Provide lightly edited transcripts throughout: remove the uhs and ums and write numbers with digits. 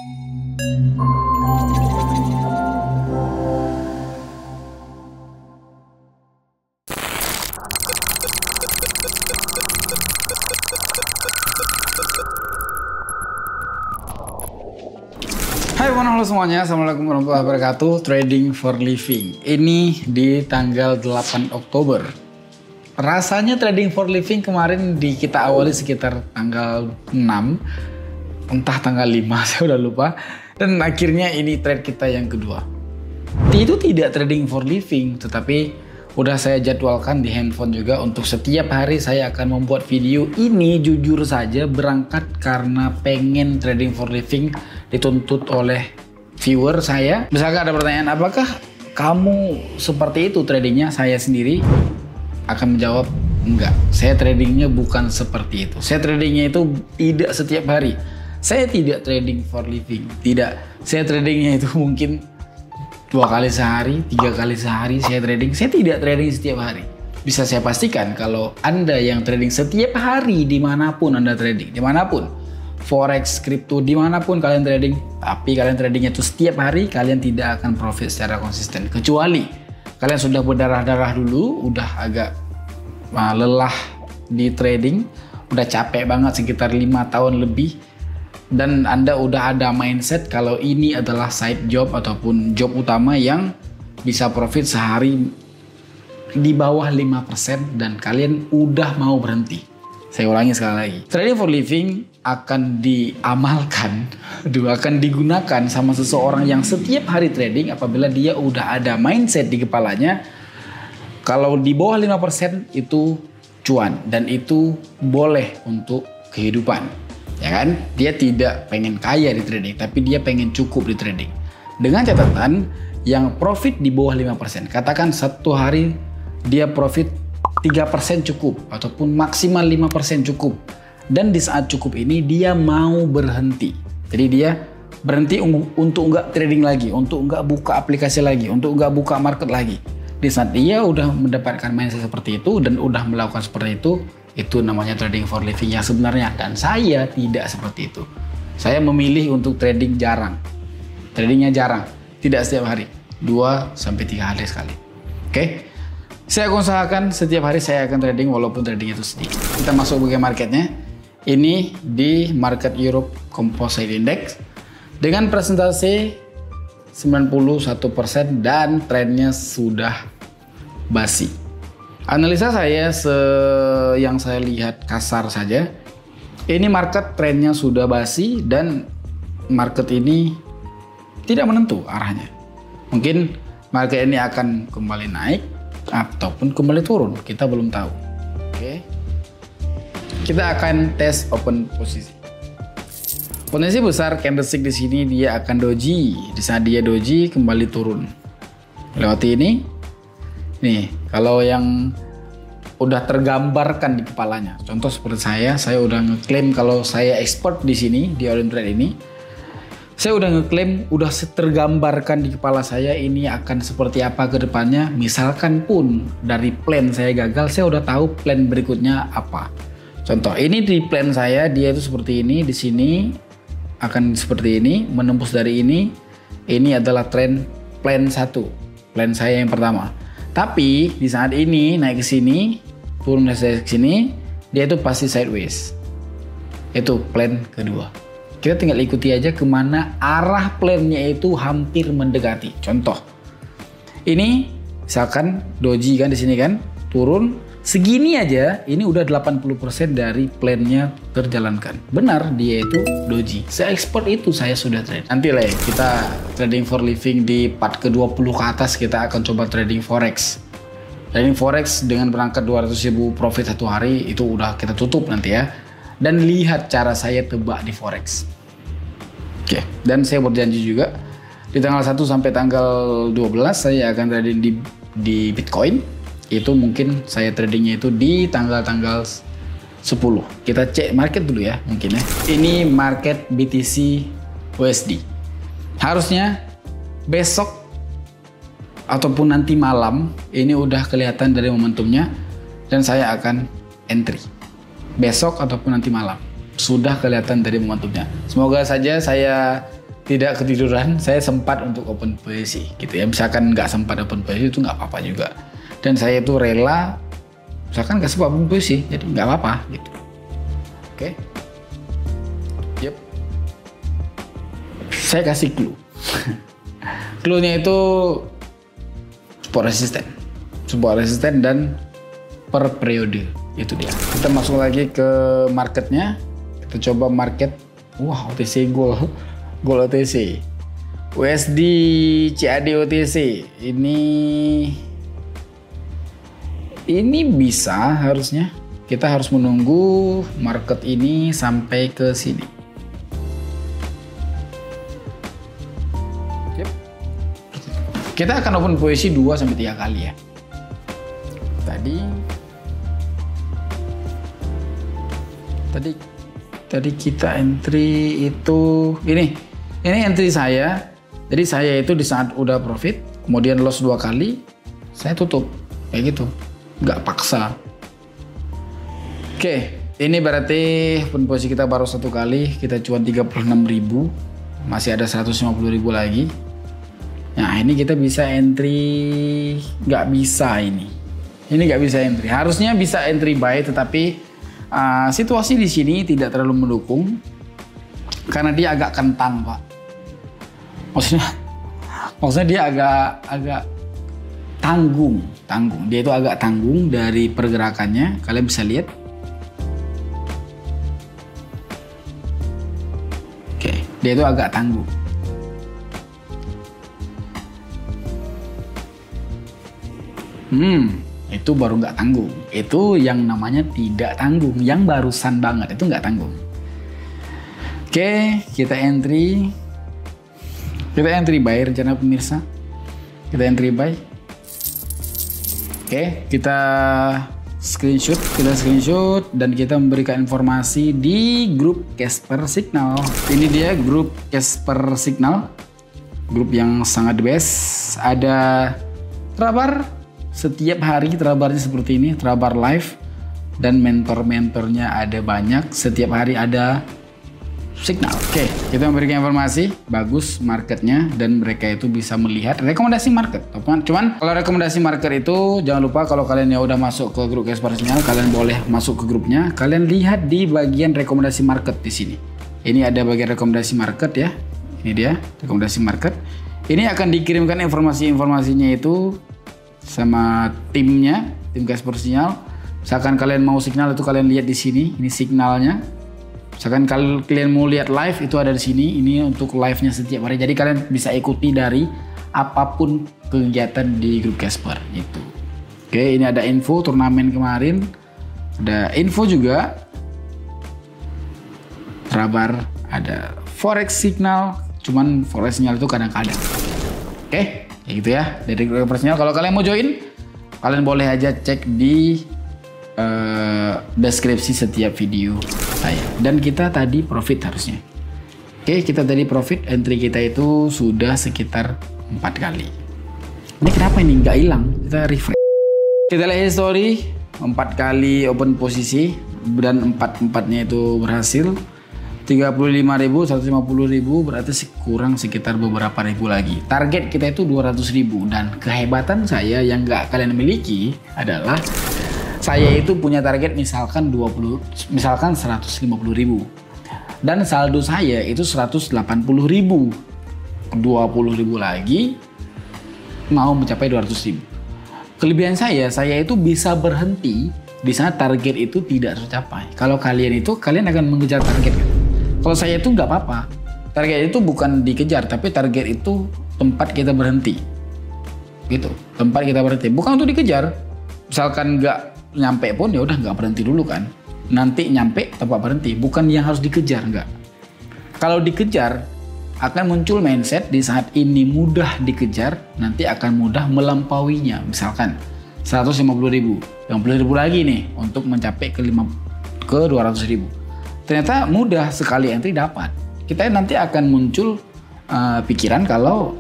Hai halo semuanya, Assalamualaikum warahmatullahi wabarakatuh. Trading for living. Ini di tanggal 8 Oktober. Rasanya trading for living kemarin kita awali sekitar tanggal 6. Entah tanggal 5, saya udah lupa. Dan akhirnya ini trade kita yang kedua. Itu tidak trading for living, tetapi udah saya jadwalkan di handphone juga untuk setiap hari saya akan membuat video ini. Jujur saja berangkat karena pengen trading for living dituntut oleh viewer saya. Misalkan ada pertanyaan, apakah kamu seperti itu tradingnya? Saya sendiri akan menjawab, enggak. Saya tradingnya bukan seperti itu. Saya tradingnya itu tidak setiap hari. Saya tidak trading for living. Tidak. Saya tradingnya itu mungkin 2 kali sehari, 3 kali sehari saya trading. Saya tidak trading setiap hari. Bisa saya pastikan kalau Anda yang trading setiap hari dimanapun Anda trading, dimanapun. Forex, kripto, dimanapun kalian trading, tapi kalian tradingnya itu setiap hari, kalian tidak akan profit secara konsisten. Kecuali kalian sudah berdarah-darah dulu, udah agak lelah di trading, udah capek banget sekitar 5 tahun lebih, dan Anda udah ada mindset kalau ini adalah side job ataupun job utama yang bisa profit sehari di bawah 5% dan kalian udah mau berhenti. Saya ulangi sekali lagi. Trading for living akan diamalkan, akan digunakan sama seseorang yang setiap hari trading apabila dia udah ada mindset di kepalanya kalau di bawah 5% itu cuan dan itu boleh untuk kehidupan. Ya kan? Dia tidak pengen kaya di trading, tapi dia pengen cukup di trading. Dengan catatan yang profit di bawah 5%. Katakan satu hari dia profit 3% cukup ataupun maksimal 5% cukup. Dan di saat cukup ini dia mau berhenti. Jadi dia berhenti untuk nggak trading lagi, untuk nggak buka aplikasi lagi, untuk nggak buka market lagi. Di saat dia udah mendapatkan mindset seperti itu dan udah melakukan seperti itu namanya trading for living yang sebenarnya. Dan saya tidak seperti itu. Saya memilih untuk trading jarang. Tradingnya jarang, tidak setiap hari, 2-3 hari sekali. Oke? Saya akan usahakan setiap hari saya akan trading walaupun trading itu sedikit. Kita masuk ke marketnya. Ini di market Europe Composite Index dengan presentasi 91% dan trennya sudah basi. Analisa saya yang saya lihat kasar saja, ini market trennya sudah basi dan market ini tidak menentu arahnya. Mungkin market ini akan kembali naik ataupun kembali turun, kita belum tahu. Oke. Kita akan tes open posisi. Potensi besar candlestick di sini dia akan doji. Di saat dia doji kembali turun. Lewati ini. Nih, kalau yang udah tergambarkan di kepalanya. Contoh seperti saya udah ngeklaim kalau saya expert di sini di Orient Trade ini. Saya udah ngeklaim, udah tergambarkan di kepala saya ini akan seperti apa ke depannya. Misalkan pun dari plan saya gagal, saya udah tahu plan berikutnya apa. Contoh, ini di plan saya dia itu seperti ini, di sini akan seperti ini, menembus dari ini. Ini adalah plan 1, plan saya yang pertama. Tapi di saat ini naik ke sini, turun ke sini, dia itu pasti sideways. Itu plan kedua. Kita tinggal ikuti aja kemana arah plannya itu hampir mendekati. Contoh, ini misalkan doji kan di sini kan, turun segini aja, ini udah 80% dari plannya terjalankan. Benar, dia itu doji. Se-expert itu saya sudah trade. Nanti lah ya, kita trading for living di part ke-20 ke atas kita akan coba trading forex. Trading forex dengan berangkat 200.000 profit satu hari itu udah kita tutup nanti ya. Dan lihat cara saya tebak di forex. Oke, dan saya berjanji juga di tanggal 1 sampai tanggal 12 saya akan trading di Bitcoin. Itu mungkin saya tradingnya itu di tanggal-tanggal 10. Kita cek market dulu ya mungkin ya. Ini market BTC USD. Harusnya besok ataupun nanti malam ini udah kelihatan dari momentumnya dan saya akan entry. Besok ataupun nanti malam sudah kelihatan dari momentumnya. Semoga saja saya tidak ketiduran, saya sempat untuk open posisi gitu ya. Misalkan nggak sempat open posisi itu nggak apa-apa juga. Dan saya itu rela, misalkan nggak sempat open posisi, jadi nggak apa-apa gitu. Oke. Yep. Saya kasih clue. Clue-nya itu support resisten dan per periode, itu dia. Kita masuk lagi ke marketnya, kita coba market. Wah, OTC gold OTC, USD CAD OTC ini bisa, harusnya kita harus menunggu market ini sampai ke sini. Kita akan open posisi 2-3 kali ya. Tadi kita entry itu ini entry saya. Jadi saya itu di saat udah profit, kemudian loss 2 kali, saya tutup kayak gitu, nggak paksa. Oke, ini berarti open posisi kita baru 1 kali, kita cuan 36.000, masih ada 150.000 lagi. Nah ini kita bisa entry, nggak bisa ini nggak bisa entry. Harusnya bisa entry buy, tetapi situasi di sini tidak terlalu mendukung karena dia agak kentang, Pak. Maksudnya dia agak tanggung. Dia itu agak tanggung dari pergerakannya. Kalian bisa lihat. Oke, dia itu agak tanggung. Itu baru nggak tanggung. Itu yang namanya tidak tanggung. Yang barusan banget itu nggak tanggung. Oke, kita entry buy rencana pemirsa. Kita entry buy. Oke, kita screenshot dan kita memberikan informasi di grup Casper Signal. Ini dia grup Casper Signal. Grup yang sangat the best. Ada Trabar. Setiap hari Trabarnya seperti ini, Trabar live, dan mentor-mentornya ada banyak. Setiap hari ada signal. Oke, kita memberikan informasi bagus marketnya dan mereka itu bisa melihat rekomendasi market. Cuman kalau rekomendasi market itu jangan lupa, kalau kalian ya udah masuk ke grup Casper Signal, kalian boleh masuk ke grupnya. Kalian lihat di bagian rekomendasi market di sini. Ini ada bagian rekomendasi market ya. Ini dia rekomendasi market. Ini akan dikirimkan informasinya itu sama tim Casper Signal. Misalkan kalian mau signal itu kalian lihat di sini, ini signalnya. Misalkan kalian mau lihat live itu ada di sini, ini untuk live-nya setiap hari. Jadi kalian bisa ikuti dari apapun kegiatan di grup Casper itu. Oke, ini ada info turnamen kemarin, ada info juga Trabar, ada forex signal. Cuman forex signal itu kadang-kadang. Oke. Ya gitu ya, dari grup Casper Signal. Kalau kalian mau join, kalian boleh aja cek di deskripsi setiap video saya. Dan kita tadi profit harusnya. Oke, kita tadi profit, entry kita itu sudah sekitar 4 kali. Ini kenapa ini nggak hilang? Kita refresh. Kita lihat history, 4 kali open posisi dan 4-4-nya itu berhasil. 35.000, 150.000, berarti kurang sekitar beberapa ribu lagi. Target kita itu 200.000, dan kehebatan saya yang nggak kalian miliki adalah saya itu punya target misalkan 150.000 dan saldo saya itu 180.000. 20.000 lagi mau mencapai 200.000. Kelebihan saya itu bisa berhenti di saat target itu tidak tercapai. Kalau kalian akan mengejar target kan? Kalau saya itu nggak apa-apa. Target itu bukan dikejar, tapi target itu tempat kita berhenti. Gitu, tempat kita berhenti. Bukan untuk dikejar. Misalkan nggak nyampe pun ya udah nggak berhenti dulu kan. Nanti nyampe tempat berhenti. Bukan yang harus dikejar, nggak. Kalau dikejar akan muncul mindset di saat ini mudah dikejar, nanti akan mudah melampauinya. Misalkan 150.000, 50.000 lagi nih untuk mencapai ke 200.000. Ternyata mudah sekali entry dapat. Kita nanti akan muncul pikiran kalau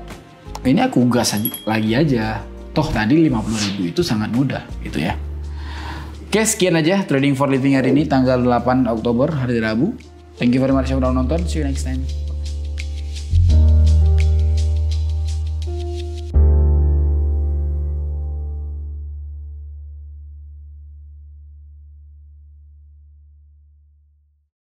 ini aku gas lagi aja. Toh tadi 50.000 itu sangat mudah gitu ya. Oke, sekian aja Trading for Living hari ini tanggal 8 Oktober hari Rabu. Thank you very much yang udah nonton. See you next time.